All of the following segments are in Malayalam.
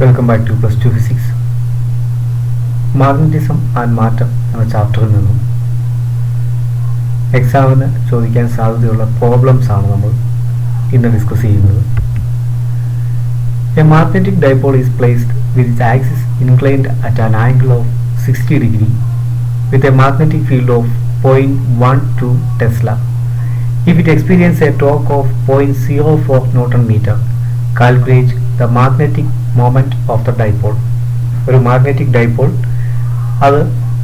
Welcome back two plus two physics. Magnetism and matter എന്ന ചാപ്റ്ററിൽ നിന്നും എക്സാമിന് ചോദിക്കാൻ സാധ്യതയുള്ള പ്രോബ്ലംസ് ആണ് നമ്മൾ ഇന്ന് ഡിസ്കസ് ചെയ്യുന്നത്. A magnetic dipole is placed with its axis inclined at an angle of 60 degree with a magnetic field of 0.12 Tesla. If it experiences a torque of 0.04 Newton meter, calculate the magnetic moment of the dipole. ഒരു മാഗ്നറ്റിക് ഡൈപോൾ അത്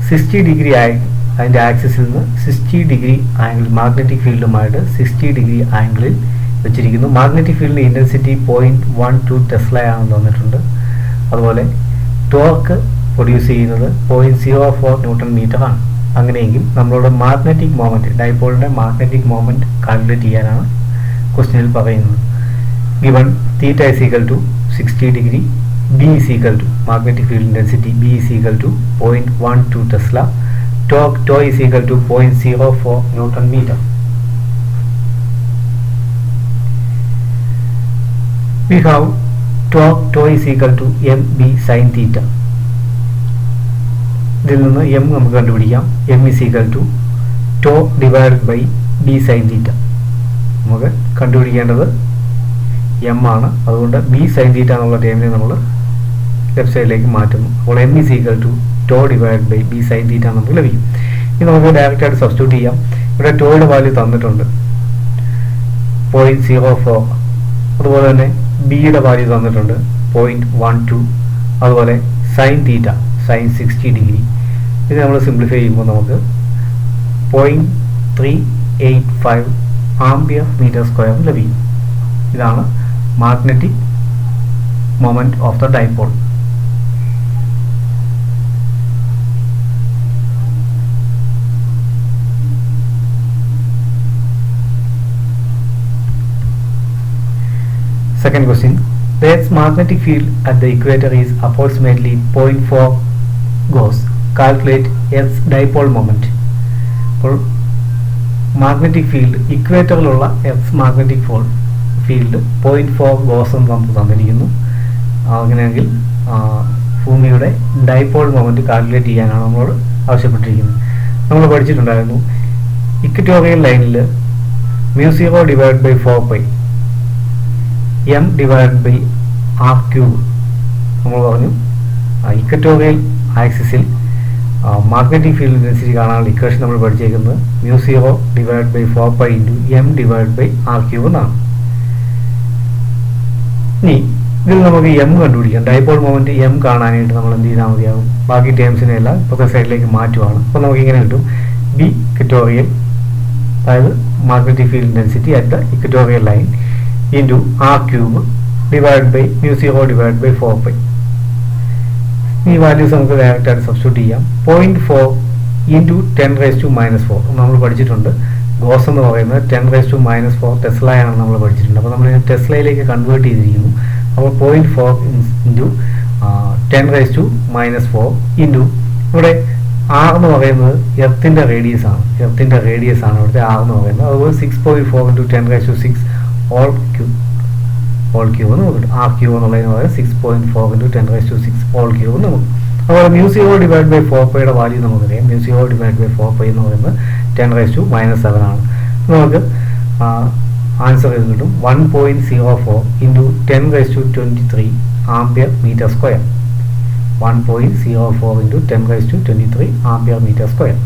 60 ഡിഗ്രി അതിൻ്റെ ആക്സിസിൽ നിന്ന് 60 ഡിഗ്രി ആംഗിൾ മാഗ്നറ്റിക് ഫീൽഡുമായിട്ട് 60 ഡിഗ്രി ആംഗിളിൽ വെച്ചിരിക്കുന്നു. മാഗ്നറ്റിക് ഫീൽഡിൻ്റെ ഇൻറ്റൻസിറ്റി 0.12 ടെസ്ലയാണെന്ന് തന്നിട്ടുണ്ട്. അതുപോലെ ടോർക്ക് പ്രൊഡ്യൂസ് ചെയ്യുന്നത് 0.04 ന്യൂട്ടൺ മീറ്റർ ആണ്. അങ്ങനെയെങ്കിൽ നമ്മളോട് മാഗ്നറ്റിക് മൊമെൻറ്റ് ഡൈപോളിൻ്റെ മാഗ്നറ്റിക് മൊമെൻറ്റ് കാൽക്കുലേറ്റ് ചെയ്യാനാണ് ക്വസ്റ്റ്യനിൽ പറയുന്നത്. given theta is equal to 60 degree, B is equal to magnetic field intensity B is equal to 0.12 Tesla, torque tau is equal to 0.04 Newton meter. We have torque tau is equal to mb sin theta. ഇതിൽ നിന്ന് m നമുക്ക് കണ്ടുപിടിക്കാം. m is equal to tau divided by b sin theta. നമുക്ക് കണ്ടുപിടിക്കേണ്ടത് m ആണ്. അതുകൊണ്ട് b sin theta എന്നുള്ള ടേമിനെ നമ്മൾ ലെഫ്റ്റ് സൈഡിലേക്ക് മാറ്റുന്നു. അപ്പോൾ m is equal to tau divided by b sin theta നമുക്ക് ലഭിക്കും. ഇനി നമുക്ക് ഡയറക്റ്റ് ആയിട്ട് സബ്സ്റ്റിറ്റ്യൂട്ട് ചെയ്യാം. ഇവിടെ ടോയുടെ വാല്യൂ തന്നിട്ടുണ്ട് 0.04. അതുപോലെ തന്നെ ബിയുടെ വാല്യൂ തന്നിട്ടുണ്ട് 0.12. അതുപോലെ സൈൻ തീറ്റ സൈൻ 60 ഡിഗ്രി. ഇത് നമ്മൾ സിംപ്ലിഫൈ ചെയ്യുമ്പോൾ നമുക്ക് 0.385 ആംപിയർ മീറ്റർ സ്ക്വയർ ലഭിക്കും. ഇതാണ് magnetic moment of the dipole. Second question, the Earth's magnetic field at the equator is approximately 0.4 Gauss. Calculate Earth's dipole moment. അപ്പോൾ മാഗ്നറ്റിക് ഫീൽഡ് ഇക്വേറ്ററിലുള്ള എർത്ത് മാഗ്നറ്റിക് ഫീൽഡ് 0.4 ഗോസ് എന്ന് നമുക്ക് തന്നിരിക്കുന്നു. അങ്ങനെയെങ്കിൽ ഭൂമിയുടെ ഡൈപോൾ മൊമെന്റ് കാൽക്കുലേറ്റ് ചെയ്യാനാണ് നമ്മളോട് ആവശ്യപ്പെട്ടിരിക്കുന്നത്. നമ്മൾ പഠിച്ചിട്ടുണ്ടായിരുന്നു ഇക്വറ്റോറിയൽ ലൈനിൽ μ0 divide by 4π m divide by r cube. നമ്മൾ പറഞ്ഞു ഇക്വറ്റോറിയൽ ആക്സിസിൽ മാഗ്നറ്റിക് ഫീൽഡ് ഇൻറ്റൻസിറ്റി കാണാനുള്ള ഇക്വേഷൻ നമ്മൾ പഠിച്ചേക്കുന്നത് μ0 divide by 4π into m divide by r cube എന്നാണ്. ഇനി ഇതിൽ നമുക്ക് എം കണ്ടുപിടിക്കാം. ഡൈപോൾ മൊമെന്റ് എം കാണാനായിട്ട് നമ്മൾ എന്ത് ചെയ്താൽ മതിയാകും? ബാക്കി ടേംസിനെ എല്ലാം ഇപ്പോഴത്തെ സൈഡിലേക്ക് മാറ്റുവാണ്. അപ്പോൾ നമുക്ക് ഇങ്ങനെ കിട്ടും ബി ഇക്വറ്റോറിയൽ, അതായത് magnetic field intensity at the equatorial line into R cube divide by μ0 divide by 4π. ഈ വാല്യൂസ് നമുക്ക് ഡയറക്റ്റ് ആയിട്ട് സബ്സ്റ്റിറ്റ്യൂട്ട് ചെയ്യാം. 0.4 ഇൻറ്റു 10⁻⁻⁴ നമ്മൾ പഠിച്ചിട്ടുണ്ട്. ഗോസ് എന്ന് പറയുന്നത് 10⁻⁻⁴ ടെസ്ലയാണ് നമ്മൾ പഠിച്ചിട്ടുണ്ട്. അപ്പോൾ നമ്മൾ ടെസ്ലയിലേക്ക് കൺവേർട്ട് ചെയ്തിരിക്കുന്നു. അപ്പോൾ 0.4 ഇൻറ്റു 10⁻⁴ ഇൻറ്റു ഇവിടെ ആർ എന്ന് പറയുന്നത് എർത്തിൻ്റെ റേഡിയസ് ആണ്. എർത്തിൻ്റെ റേഡിയസ് ആണ് ഇവിടുത്തെ ആർ എന്ന് പറയുന്നത്. അതുപോലെ 6.4 ഇൻറ്റു 10⁻⁶ ഓൾ ക്യൂബ് എന്ന് നോക്കിയിട്ട് ആർ ക്യൂബ് എന്നുള്ളതെന്ന് പറയുന്നത് 6.4 ഇൻറ്റു 10⁻⁶ ഓൾ ക്യൂബ് എന്ന് നോക്കും. അതുപോലെ μ0 ഡിവൈഡ് ബൈ 4πയുടെ വാല്യൂ നമുക്കറിയാം. μ0 ഡിവൈഡ് ബൈ 4π എന്ന് പറയുന്നത് 10⁻⁻⁷ ആണ്. നമുക്ക് ആൻസർ ചെയ്ത് കിട്ടും 1.04 into 10⁻23 ampere metre square. 1.04 into 10⁻23 ampere metre square.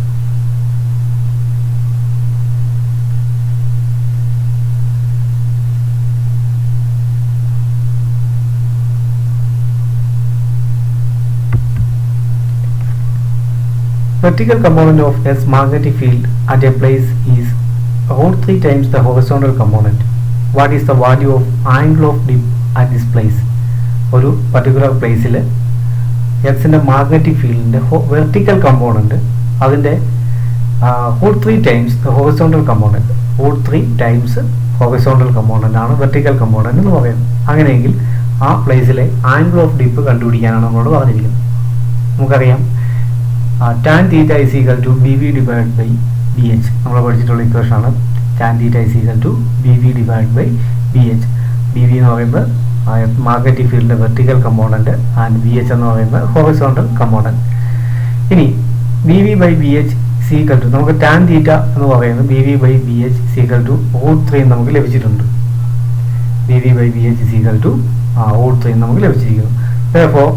Vertical component of Earth's magnetic field at a place is √3 times the horizontal component. What is the value of angle of dip at this place? ഒരു പർട്ടിക്കുലർ പ്ലേസിൽ എർത്തിൻ്റെ മാഗ്നറ്റിക് ഫീൽഡിൻ്റെ വെർട്ടിക്കൽ കമ്പോണൻറ്റ് അതിൻ്റെ √3 times the horizontal component. √3 times horizontal component ആണ് വെർട്ടിക്കൽ കമ്പോണൻറ്റ് എന്ന് പറയുന്നത്. അങ്ങനെയെങ്കിൽ ആ പ്ലേസിലെ ആംഗിൾ ഓഫ് ഡിപ്പ് കണ്ടുപിടിക്കാനാണ് നമ്മളോട് പറഞ്ഞിരിക്കുന്നത്. നമുക്കറിയാം tan theta is equal to bv divided by bh. നമ്മൾ പഠിച്ചിട്ടുള്ള ഇക്വേഷൻ ആണ് tan theta is equal to bv divided by bh. bv എന്ന് പറയുന്നത് മാഗ്നറ്റിക് ഫീൽഡിൻ്റെ vertical component and V H എന്ന് പറയുന്നത് ഹൊറിസോണ്ടൽ കമ്പോണൻറ്റ്. ഇനി B V by B H is equal to നമുക്ക് ടാൻ തീറ്റ എന്ന് പറയുന്നത് B V by B H is equal to √3 നമുക്ക് ലഭിച്ചിട്ടുണ്ട്. B V by B H is equal to √3 നമുക്ക് ലഭിച്ചിരിക്കുന്നു. അപ്പോൾ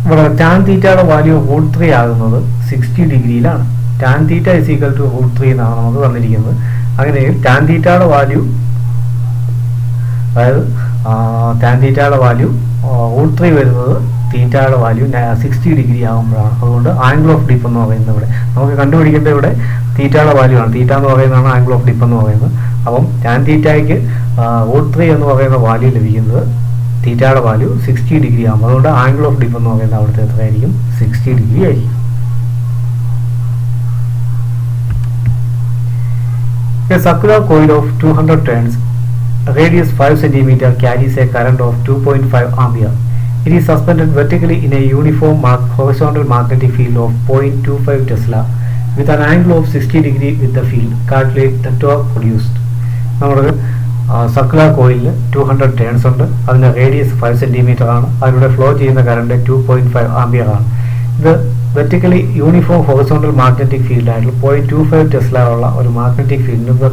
ഇവിടെ ടാൻ തീറ്റയുടെ വാല്യൂ √3 ആകുന്നത് 60 ഡിഗ്രിയിലാണ്. Tan theta is equal to √3 എന്നാണ് നമുക്ക് തന്നിരിക്കുന്നത്. അങ്ങനെയെങ്കിൽ ടാൻ തീറ്റയുടെ വാല്യൂ, അതായത് ടാൻ തീറ്റയുടെ വാല്യൂ √3 വരുന്നത് തീറ്റയുടെ വാല്യൂ 60 ഡിഗ്രി ആകുമ്പോഴാണ്. അതുകൊണ്ട് ആംഗിൾ ഓഫ് ഡിപ്പ് എന്ന് പറയുന്നത് ഇവിടെ നമുക്ക് കണ്ടുപിടിക്കേണ്ടത് ഇവിടെ തീറ്റയുടെ വാല്യൂ ആണ്. തീറ്റ എന്ന് പറയുന്നതാണ് ആംഗിൾ ഓഫ് ഡിപ്പ് എന്ന് പറയുന്നത്. അപ്പം ടാൻ തീറ്റയ്ക്ക് √3 എന്ന് പറയുന്ന വാല്യൂ ലഭിക്കുന്നത് തീറ്റയുടെ വാല്യൂ 60 ഡിഗ്രി ആകും. അതുകൊണ്ട് ആംഗിൾ ഓഫ് ഡിപ്പ് എന്ന് പറയുന്നത് അവിടുത്തെ എത്രയായിരിക്കും? 60 ഡിഗ്രി ആയിരിക്കും. A circular coil of 200 turns, radius 5 cm, carries a current of 2.5 ampere. It is suspended vertically in a uniform horizontal magnetic field of 0.25 Tesla with an angle of 60 degree with the field. Calculate the torque produced. നമ്മുടെ സർക്കുലർ കോയിലിൽ 200 ടേൺസ് ഉണ്ട്. അതിൻ്റെ റേഡിയസ് 5 സെൻറ്റിമീറ്റർ ആണ്. അതിലൂടെ ഫ്ലോ ചെയ്യുന്ന കറണ്ട് 2.5 ആംപിയർ ആണ്. ഇത് vertically uniform horizontal magnetic field ആയിട്ടുള്ള 0.25 ടെസ്ല ഉള്ള ഒരു മാഗ്നറ്റിക് ഫീൽഡിന്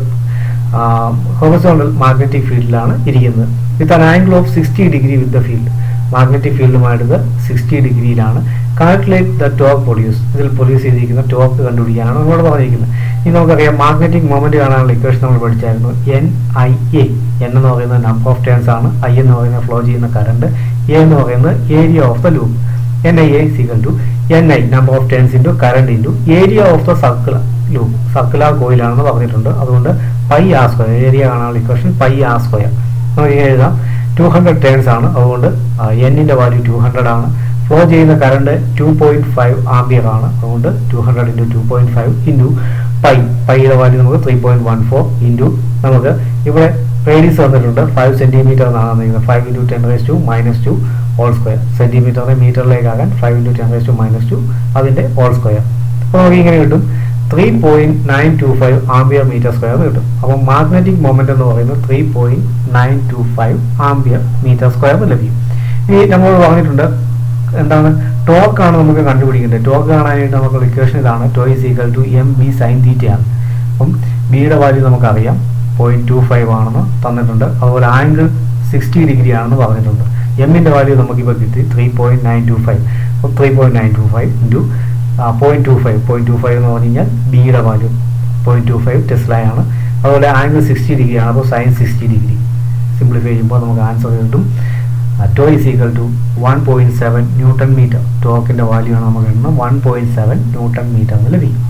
ഹൊറിസോണ്ടൽ മാഗ്നറ്റിക് ഫീൽഡിലാണ് ഇരിക്കുന്നത്. With an angle of 60 degree with the field. Magnetic ഫീൽഡുമായിട്ട് 60 ഡിഗ്രിയിലാണ്. Calculate the torque produce. ഇതിൽ പ്രൊഡ്യൂസ് ചെയ്തിരിക്കുന്ന ടോർക്ക് കണ്ടുപിടിക്കാനാണ് നമ്മളോട് പറഞ്ഞിരിക്കുന്നത്. ഇനി നമുക്കറിയാം മാഗ്നറ്റിക് മൊമെന്റ് കാണാനുള്ള ഇക്വേഷൻ നമ്മൾ പഠിച്ചായിരുന്നു. NIA. N എന്ന് പറയുന്നത് നമ്പർ ഓഫ് ടേൺസ് ആണ്. I എന്ന് പറയുന്നത് ഫ്ലോ ചെയ്യുന്ന കറണ്ട്. A എന്ന് പറയുന്നത് area of the loop. NIA is equal to NI number of turns into current into area of the circular loop. Circular കോയിലാണെന്ന് പറഞ്ഞിട്ടുണ്ട്. അതുകൊണ്ട് പൈ ആർ സ്ക്വയർ, ഏരിയ കാണാനുള്ള ഇക്വേഷൻ പൈ ആർ സ്ക്വയർ. നമുക്ക് എഴുതാം 200 ടേൺസ് ആണ്. അതുകൊണ്ട് എന്നിൻ്റെ വാല്യൂ 200 ആണ്. ഫ്ലോ ചെയ്യുന്ന കറണ്ട് 2.5 ആംപിയർ ആണ്. അതുകൊണ്ട് 200 × 2.5 ഇൻറ്റു പൈയുടെ വാല്യൂ നമുക്ക് 3.14 ഇൻറ്റു നമുക്ക് ഇവിടെ റേഡിയസ് വന്നിട്ടുണ്ട് 5 സെൻറ്റിമീറ്റർ എന്നാണ് തന്നിരിക്കുന്നത്. 5 × 10⁻² ഹോൾ സ്ക്വയർ. സെൻറ്റിമീറ്ററിനെ മീറ്ററിലേക്കാകാൻ 5 × 10⁻² അതിൻ്റെ ഹോൾ സ്ക്വയർ. അപ്പോൾ നമുക്ക് ഇങ്ങനെ കിട്ടും 3.925 ആംപിയർ മീറ്റർ സ്ക്വയർ കിട്ടും. അപ്പോൾ മാഗ്നറ്റിക് മൊമെന്റ് എന്ന് പറയുന്നത് 3.925 ആംപിയർ മീറ്റർ സ്ക്വയർ ലഭിക്കും. ഇനി നമ്മൾ പറഞ്ഞിട്ടുണ്ട് എന്താണ് ടോർക്കാണ് നമുക്ക് കണ്ടുപിടിക്കേണ്ടത്. ടോർക്ക് കാണാനായിട്ട് നമുക്ക് ഇക്വേഷൻ ഇതാണ്. Tau is equal to MB sin തീറ്റയാണ്. അപ്പം ബിയുടെ വാല്യൂ നമുക്കറിയാം 0.25 ആണെന്ന് തന്നിട്ടുണ്ട്. അതുപോലെ ആംഗിൾ 60 ഡിഗ്രി ആണെന്ന് പറഞ്ഞിട്ടുണ്ട്. എമ്മിൻ്റെ വാല്യൂ നമുക്കിപ്പോൾ കിട്ടി 3.925. അപ്പോൾ 3.925 ഇൻറ്റു 0.25 എന്ന് പറഞ്ഞു കഴിഞ്ഞാൽ ബിയുടെ വാല്യൂ 0.25 ടെസ്ലയാണ്. അതുപോലെ ആംഗിൾ 60 ഡിഗ്രി ആണ്. അപ്പോൾ സൈൻ 60 ഡിഗ്രി സിംപ്ലിഫൈ ചെയ്യുമ്പോൾ നമുക്ക് ആൻസർ കിട്ടും. Tau is equal to 1.7 newton metre. ടോക്കിൻ്റെ വാല്യൂ ആണ് നമുക്ക് കിട്ടുന്നത് 1.7 ന്യൂട്ടൺ മീറ്റർ എന്ന് ലഭിക്കും.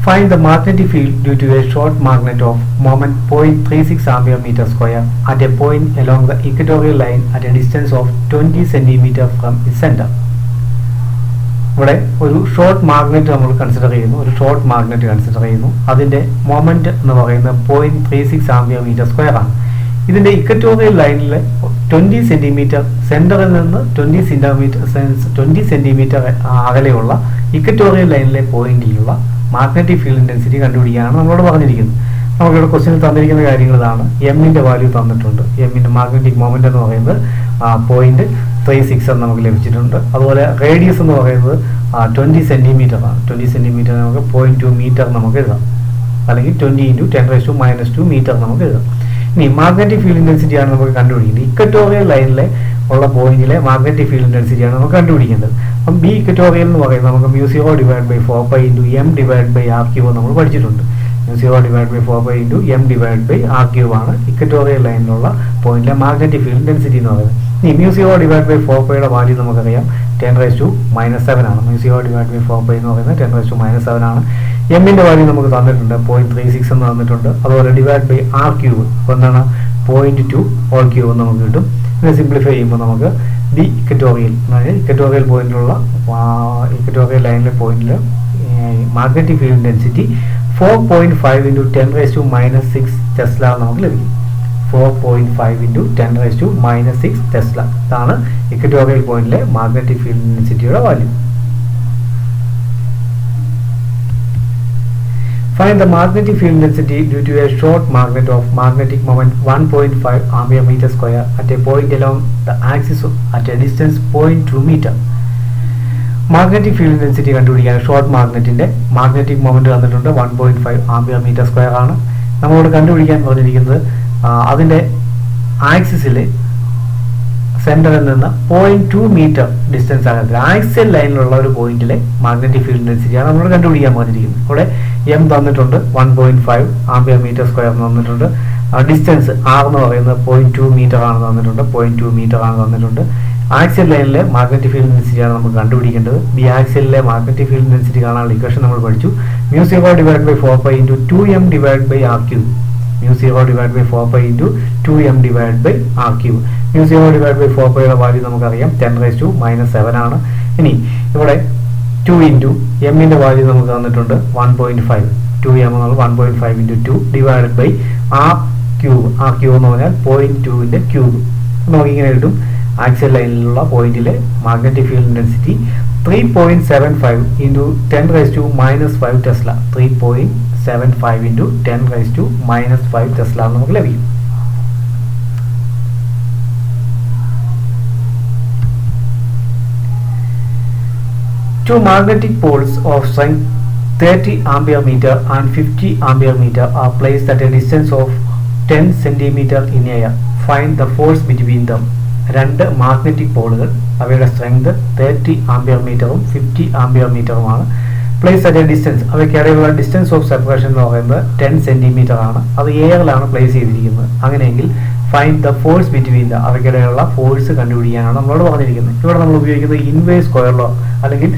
Find the magnetic field due to a short magnet of moment 0.36 ampere meter square at a point along the equatorial line at a distance of 20 cm from its center. ഇവിടെ ഒരു ഷോർട്ട് മാഗ്നറ്റ് നമ്മൾ കൺസിഡർ ചെയ്യുന്നു. അതിൻ്റെ മൊമെന്റ് എന്ന് പറയുന്നത് 0.36 ആംപിയർ മീറ്റർ സ്ക്വയർ ആണ്. ഇതിൻ്റെ ഇക്വറ്റോറിയൽ ലൈനിലെ 20 സെൻറ്റിമീറ്റർ സെൻറ്ററിൽ നിന്ന് 20 സെൻറ്റിമീറ്റർ അകലെയുള്ള ഇക്വറ്റോറിയൽ ലൈനിലെ പോയിന്റിലുള്ള മാഗ്നറ്റിക് ഫീൽഡ് ഇൻറ്റൻസിറ്റി കണ്ടുപിടിക്കാനാണ് നമ്മളോട് പറഞ്ഞിരിക്കുന്നത്. നമുക്കിവിടെ ക്വസ്റ്റ്യനിൽ തന്നിരിക്കുന്ന കാര്യങ്ങൾ ഇതാണ്. എമ്മിൻ്റെ വാല്യൂ തന്നിട്ടുണ്ട്. എമ്മിൻ്റെ മാഗ്നറ്റിക് മൊമെന്റ് എന്ന് പറയുന്നത് 0.36 എന്ന് നമുക്ക് ലഭിച്ചിട്ടുണ്ട്. അതുപോലെ റേഡിയസ് എന്ന് പറയുന്നത് 20 സെൻറ്റിമീറ്റർ ആണ്. 20 സെൻറ്റിമീറ്റർ നമുക്ക് 0.2 മീറ്റർ നമുക്ക് എഴുതാം. അല്ലെങ്കിൽ 20 × 10⁻² മീറ്റർ നമുക്ക് എഴുതാം. ഇനി മാഗ്നറ്റിക് ഫീൽഡ് ഇൻറ്റൻസിറ്റിയാണ് നമുക്ക് കണ്ടുപിടിക്കുന്നത്. ഇക്വറ്റോറിയൽ ലൈനിലെ ഉള്ള പോയിന്റിലെ മാഗ്നറ്റിക് ഫീൽഡ് ഇൻറ്റൻസിറ്റിയാണ് നമുക്ക് കണ്ടുപിടിക്കേണ്ടത്. അപ്പം ബി ഇക്വറ്റോറിയൽ എന്ന് പറയുന്നത് നമുക്ക് μ0 / 4π × m/r³ നമ്മൾ പഠിച്ചിട്ടുണ്ട്. μ0 / 4π × m/r³ ആണ് ഇക്വറ്റോറിയൽ ലൈനിലുള്ള പോയിന്റിലെ മാഗ്നറ്റിക് ഫീൽഡ് ഇൻറ്റൻസിറ്റി എന്ന് പറയുന്നത്. ഇനി μ0 / 4πയുടെ വാല്യൂ നമുക്കറിയാം 10⁻⁷ ആണ്. μ0 / 4π എന്ന് പറയുന്നത് 10⁻⁷ ആണ്. എമ്മിൻ്റെ വാല്യൂ നമുക്ക് തന്നിട്ടുണ്ട് 0.36 എന്ന് തന്നിട്ടുണ്ട്. അതുപോലെ /r³. അപ്പോൾ എന്താണ് 0.2 ഹോൾ ക്യൂബ് നമുക്ക് കിട്ടും. ഇതിനെ സിംപ്ലിഫൈ ചെയ്യുമ്പോൾ നമുക്ക് ദി ഇക്വറ്റോറിയൽ പോയിന്റിലുള്ള ഇക്വറ്റോറിയൽ ലൈനിലെ പോയിന്റിൽ മാഗ്നറ്റിക് ഫീൽഡ് ഇൻറ്റൻസിറ്റി 4.5 × 10⁻⁻6 ടെസ്ല നമുക്ക് ലഭിക്കും. 4.5 × 10⁻⁻6 ടെസ്ല. ഇതാണ് ഇക്വറ്റോറിയൽ പോയിന്റിലെ മാഗ്നറ്റിക് ഫീൽഡ് ഇൻറ്റൻസിറ്റിയുടെ value. Find the magnetic field density due to a short magnet of magnetic moment 1.5 ampere meter square at a point along the axis at a distance 0.2 meter. Magnetic field density കണ്ടുപിടിക്കാൻ ഷോർട്ട് മാഗ്നറ്റിന്റെ മാഗ്നറ്റിക് മൊമെന്റ് തന്നിട്ടുണ്ട് 1.5 ആംപിയർ മീറ്റർ സ്ക്വയർ ആണ്. നമ്മളോട് കണ്ടുപിടിക്കാൻ പറഞ്ഞിരിക്കുന്നത് അതിന്റെ ആക്സിസിൽ സെന്ററിൽ നിന്ന് 0.2 മീറ്റർ ഡിസ്റ്റൻസ് ആകത്തിൽ ആക്സിയൽ ലൈനിലുള്ള ഒരു പോയിന്റിലെ മാഗ്നറ്റിക് ഫീൽഡ് ഡെൻസിറ്റിയാണ് നമ്മളോട് കണ്ടുപിടിക്കാൻ പറഞ്ഞിരിക്കുന്നത്. ഇവിടെ എം തന്നിട്ടുണ്ട് 1.5 ആംപിയർ മീറ്റർ സ്ക്വയർ തന്നിട്ടുണ്ട്. ഡിസ്റ്റൻസ് ആർ എന്ന് പറയുന്നത് 0.2 മീറ്റർ ആണ് തന്നിട്ടുണ്ട്. 0.2 മീറ്റർ ആണ് തന്നിട്ടുണ്ട്. ആക്സിയൽ ലൈനിലെ മാഗ്നറ്റിക് ഫീൽഡ് ഡെൻസിറ്റിയാണ് നമുക്ക് കണ്ടുപിടിക്കേണ്ടത്. ബി ആക്സിയലിലെ മാഗ്നറ്റിക് ഫീൽഡ് ഡെൻസിറ്റി കാണാനുള്ള ഇക്വേഷൻ നമ്മൾ പഠിച്ചു. μ0 divide by 4π into 2m divide by R cube. μ0 divide by 4π into 2m divide by R cube. μ0 divide by 4πയുടെ വാല്യൂ നമുക്കറിയാം 10⁻⁷ ആണ്. ഇനി ഇവിടെ 2 ഇൻറ്റു എമ്മിൻ്റെ വാല്യൂ നമുക്ക് തന്നിട്ടുണ്ട് 1.5. 2m എന്നുള്ള 1.5 into 2 divide by R cube. R cube എന്ന് പറഞ്ഞാൽ 0.2ന്റെ ക്യൂബ്. നമുക്കിങ്ങനെ കിട്ടും ആക്സിയൽ ലൈനിലുള്ള പോയിന്റിലെ magnetic field density 3.75 into 10⁻⁻5 tesla. 3.75 into 10⁻⁻5 tesla നമുക്ക് ലഭിക്കും. Two magnetic poles of strength 30 ampere meter and 50 ampere meter are placed at a distance of 10 centimeter in air. Find the force between them. രണ്ട് മാഗ്നറ്റിക് പോളുകൾ അവയുടെ സ്ട്രെങ്ത് 30 ആംപിയർ മീറ്ററും 50 ആംപിയർ മീറ്ററുമാണ്. പ്ലേസ് അറ്റ് എ ഡിസ്റ്റൻസ്, അവയ്ക്കിടയിലുള്ള ഡിസ്റ്റൻസ് ഓഫ് സെപ്പറേഷൻ എന്ന് പറയുന്നത് 10 സെന്റിമീറ്റർ ആണ്. അത് എയറിലാണ് പ്ലേസ് ചെയ്തിരിക്കുന്നത്. അങ്ങനെയെങ്കിൽ find the force between the, അവയ്ക്കിടയിലുള്ള ഫോഴ്സ് കണ്ടുപിടിക്കാനാണ് നമ്മളോട് പറഞ്ഞിരിക്കുന്നത്. ഇവിടെ നമ്മൾ ഉപയോഗിക്കുന്നത് ഇൻവേഴ്സ് സ്ക്വയർ ലോ അല്ലെങ്കിൽ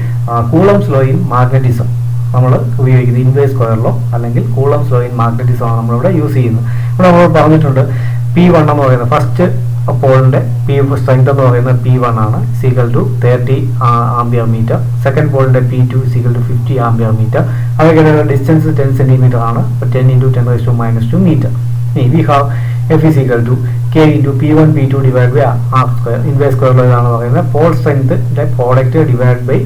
കൂളംസ് ലോ ഇൻ മാഗ്നറ്റിസം. നമ്മൾ ഉപയോഗിക്കുന്നത് ഇൻവേഴ്സ് സ്ക്വയർ ലോ അല്ലെങ്കിൽ കൂളംസ് ലോ ഇൻ മാഗ്നറ്റിസം ആണ് നമ്മളിവിടെ യൂസ് ചെയ്യുന്നത്. ഇവിടെ നമ്മൾ പറഞ്ഞിട്ടുണ്ട് P1 എന്ന് പറയുന്നത് ഫസ്റ്റ് പോളിന്റെ പി സ്ട്രെങ്ത് എന്ന് പറയുന്നത് P1 ആണ്, is equal to 30 ampere metre. Second പോളിന്റെ P2 is equal to 50 ampere metre. അവയ്ക്കിടയിലുള്ള ഡിസ്റ്റൻസ് 10 സെന്റിമീറ്റർ ആണ്. 10 into 10⁻⁻2 metre. We have F is equal to K into P1 P2 divided by R square. Inverse square law ആണ് പറയുന്നത് പോൾ സ്ട്രെങ്ത്തിന്റെ product divide by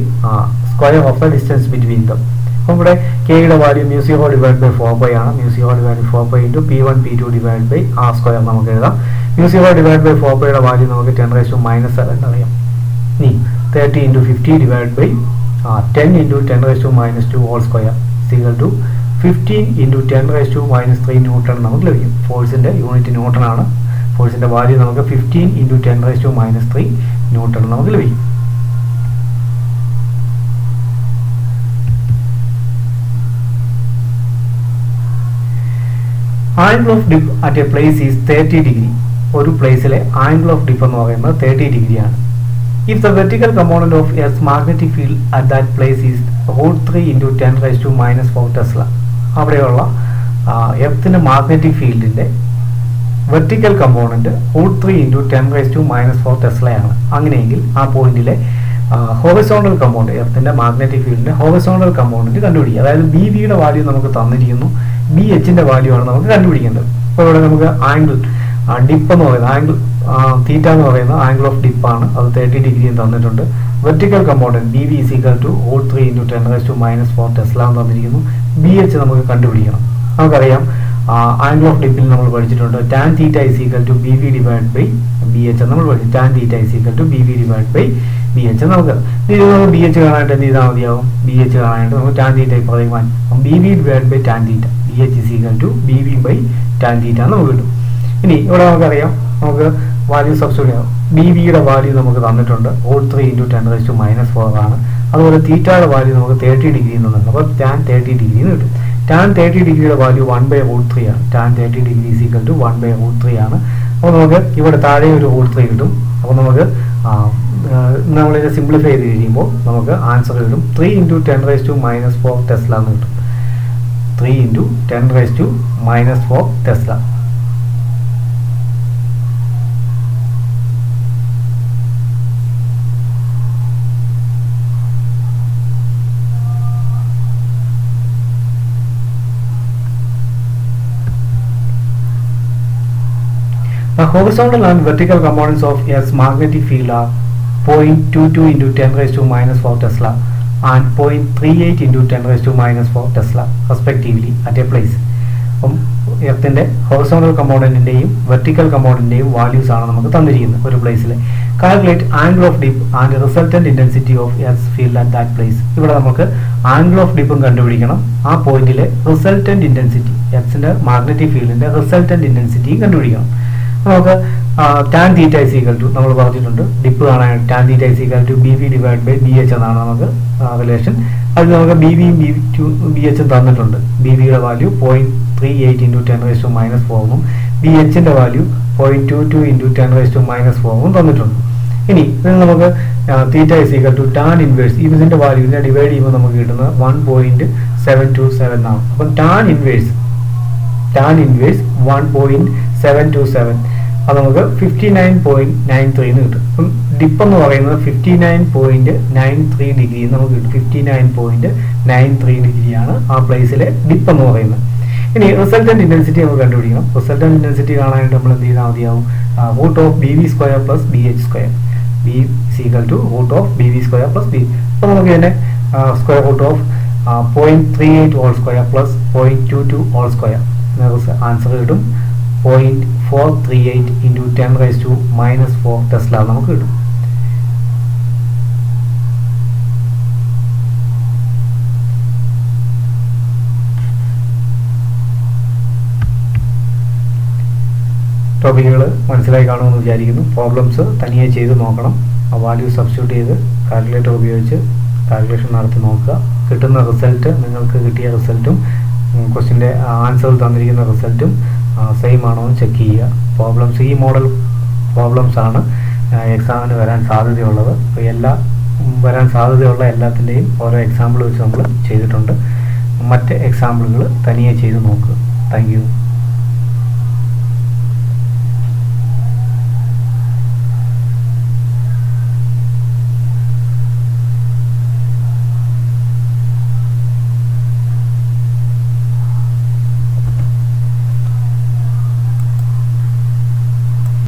square of the distance between them. അപ്പോൾ ഇവിടെ കെയുടെ വാല്യൂ μ0 ഡിവൈഡ് ബൈ 4π ആണ്. μ0 divide by 4π into P1 P2 divide by R square നമുക്ക് എഴുതാം. μ0 ഡിവൈഡ് ബൈ 4πയുടെ വാല്യൂ നമുക്ക് 10⁻⁻7 അറിയാം. ഇനി 30 into 50 divide by 10 into 10⁻⁻2 whole square is equal to 15 into 10⁻⁻3 newton നമുക്ക് ലഭിക്കും. ഫോഴ്സിന്റെ യൂണിറ്റ് ന്യൂട്ടൺ ആണ്. ഫോഴ്സിന്റെ വാല്യൂ നമുക്ക് 15 ഇൻറ്റു 10⁻⁻3 ന്യൂട്ടൺ നമുക്ക് ലഭിക്കും. Angle of dip at A place is 30 degree. ഒരു പ്ലേസിലെ ആംഗിൾ ഓഫ് ഡിപ്പ് എന്ന് പറയുന്നത് 30 ഡിഗ്രിയാണ്. If the vertical component of S magnetic field at that place is √3 into 10⁻⁻4 Tesla. അവിടെയുള്ള എർത്തിന്റെ മാഗ്നറ്റിക് ഫീൽഡിന്റെ വെർട്ടിക്കൽ കമ്പോണന്റ് √3 ഇൻറ്റു 10⁻⁻4 ടെസ്ലയാണ്. അങ്ങനെയെങ്കിൽ ആ പോയിന്റിലെ ഹോറിസോണ്ടൽ കമ്പോണന്റ്, എർത്തിന്റെ മാഗ്നറ്റിക് ഫീൽഡിന്റെ ഹോറിസോണ്ടൽ കമ്പോണന്റ് കണ്ടുപിടിക്കുക. അതായത് ബി വിയുടെ വാല്യൂ നമുക്ക് തന്നിരിക്കുന്നു, ബി എച്ചിന്റെ വാല്യൂ ആണ് നമുക്ക് കണ്ടുപിടിക്കേണ്ടത്. അപ്പോൾ ഇവിടെ നമുക്ക് ആംഗിൾ ഡിപ്പ് എന്ന് പറയുന്നത് ആംഗിൾ തീറ്റ എന്ന് പറയുന്നത് ആംഗിൾ ഓഫ് ഡിപ്പ് ആണ്. അത് 30 ഡിഗ്രിയും തന്നിട്ടുണ്ട്. Vertical component B V equal to √3 into 10⁻⁻4 tesla എന്ന് തന്നിരിക്കുന്നു. ബി എച്ച് നമുക്ക് കണ്ടുപിടിക്കണം. നമുക്കറിയാം ആംഗിൾ ഓഫ് ഡിപ്പിൽ നമ്മൾ പഠിച്ചിട്ടുണ്ട് tan theta is equal to B V divide by B H നമ്മൾ പഠിച്ചു. Tan theta is equal to B V divide by B H. നമുക്ക് ബി എച്ച് കാണാനായിട്ട് എന്ത് ചെയ്താൽ മതിയാവും? ബി എച്ച് കാണാനായിട്ട് നമുക്ക് ടാൻ തീറ്റ പറയുവാൻ B V divide by tan theta, B H is equal to B V by tan theta നമുക്ക് കിട്ടും. ഇനി ഇവിടെ നമുക്കറിയാം നമുക്ക് വാല്യൂ സബ്സ്റ്റിറ്റ്യൂട്ട് ചെയ്യാം. ബി വിയുടെ വാല്യൂ നമുക്ക് തന്നിട്ടുണ്ട് √3 ഇൻറ്റു 10⁻⁻4 ആണ്. അതുപോലെ തീറ്റയുടെ വാല്യൂ നമുക്ക് 30 ഡിഗ്രി എന്നുണ്ട്. അപ്പോൾ ടാൻ 30 ഡിഗ്രി എന്ന് കിട്ടും. ടാൻ 30 ഡിഗ്രിയുടെ വാല്യൂ 1/√3 ആണ്. Tan 30 degree is equal to 1/√3 ആണ്. അപ്പോൾ നമുക്ക് ഇവിടെ താഴെ ഒരു √3 കിട്ടും. അപ്പോൾ നമുക്ക് നമ്മളിത് സിംപ്ലിഫൈ ചെയ്ത് കഴിയുമ്പോൾ നമുക്ക് ആൻസർ കിട്ടും 3 ഇൻറ്റു 10⁻⁻4 ടെസ്ല എന്ന് കിട്ടും. 3 into 10⁻⁻4 Tesla. The horizontal and vertical components of Earth's magnetic field are 0.22 into 10⁻⁻4 Tesla and 0.38 into 10 raised to minus 4 Tesla respectively at a place. അപ്പം എർത്തിൻ്റെ ഹൊറിസോണ്ടൽ കമ്പോണൻറ്റിൻ്റെയും വെർട്ടിക്കൽ കമ്പോണൻറ്റിൻ്റെയും വാല്യൂസ് ആണ് നമുക്ക് തന്നിരിക്കുന്നത് ഒരു പ്ലേസിൽ. Calculate angle of dip and resultant intensity of earth field at that place. ഇവിടെ നമുക്ക് ആംഗിൾ ഓഫ് ഡിപ്പും കണ്ടുപിടിക്കണം, ആ പോയിന്റിലെ റിസൾട്ടൻറ്റ് ഇൻറ്റൻസിറ്റി എർത്തിൻ്റെ മാഗ്നറ്റിക് ഫീൽഡിൻ്റെ റിസൾട്ടൻറ്റ് ഇൻറ്റൻസിറ്റിയും കണ്ടുപിടിക്കണം. നമുക്ക് tan theta is equal to നമ്മൾ പറഞ്ഞിട്ടുണ്ട്, ഡിപ്പ് കാണാൻ tan theta is equal to B V divide by B H എന്നാണ് നമുക്ക് റിലേഷൻ. അത് നമുക്ക് ബി വിയും ബി എച്ചും തന്നിട്ടുണ്ട്. ബി വിയുടെ value 0.38 into 10 raised to minus 4 B എച്ചിൻ്റെ value 0.22 into 10 raised to minus 4 തന്നിട്ടുണ്ട്. ഇനി ഇതിൽ നമുക്ക് theta is equal to tan inverse ഇതിൻ്റെ വാല്യൂ ഇതിനെ ഡിവൈഡ് ചെയ്യുമ്പോൾ നമുക്ക് കിട്ടുന്നത് 1.727 ആണ്. അപ്പം ടാൻ ഇൻവേഴ്സ് 1.727 അത് നമുക്ക് 59.93 എന്ന് കിട്ടും. അപ്പം ഡിപ്പ് എന്ന് പറയുന്നത് 59.93 ഡിഗ്രി നമുക്ക് കിട്ടും. 59.93 ഡിഗ്രിയാണ് ആ പ്ലേസിലെ ഡിപ്പ് എന്ന് പറയുന്നത്. ഇനി റിസൾട്ടൻറ്റ് ഇൻറ്റൻസിറ്റി നമുക്ക് കണ്ടുപിടിക്കണം. റിസൾട്ടൻറ്റ് ഇൻറ്റൻസിറ്റി കാണാനായിട്ട് നമ്മൾ എന്ത് ചെയ്താൽ മതിയാവും? Root of B V square plus B H square, B equal to root of B V square plus B. അപ്പോൾ നമുക്ക് ഇതിനെ square root of 0.38 whole square plus 0.22 whole square answer കിട്ടും. 0.438 into 10 raised to minus 4 tesla നമുക്ക് കിട്ടും. ടോപ്പിക്കുകൾ മനസ്സിലായി കാണുമെന്ന് വിചാരിക്കുന്നു. പ്രോബ്ലംസ് തനിയെ ചെയ്ത് നോക്കണം. ആ വാല്യൂ സബ്സ്റ്റിറ്റ്യൂട്ട് ചെയ്ത് കാൽക്കുലേറ്റർ ഉപയോഗിച്ച് കാൽക്കുലേഷൻ നടത്തി നോക്കുക. കിട്ടുന്ന റിസൾട്ട് നിങ്ങൾക്ക് കിട്ടിയ റിസൾട്ടും ക്വസ്റ്റിൻ്റെ ആൻസറിൽ തന്നിരിക്കുന്ന റിസൾട്ടും സെയിം ആണോ എന്ന് ചെക്ക് ചെയ്യുക. പ്രോബ്ലംസ് ഈ മോഡൽ പ്രോബ്ലംസ് ആണ് എക്സാമിന് വരാൻ സാധ്യതയുള്ളത്. അപ്പോൾ വരാൻ സാധ്യതയുള്ള എല്ലാത്തിൻ്റെയും ഓരോ എക്സാമ്പിൾ വെച്ച് നമ്മൾ ചെയ്തിട്ടുണ്ട്. മറ്റ് എക്സാമ്പിളുകൾ തനിയെ ചെയ്ത് നോക്കുക. Thank you.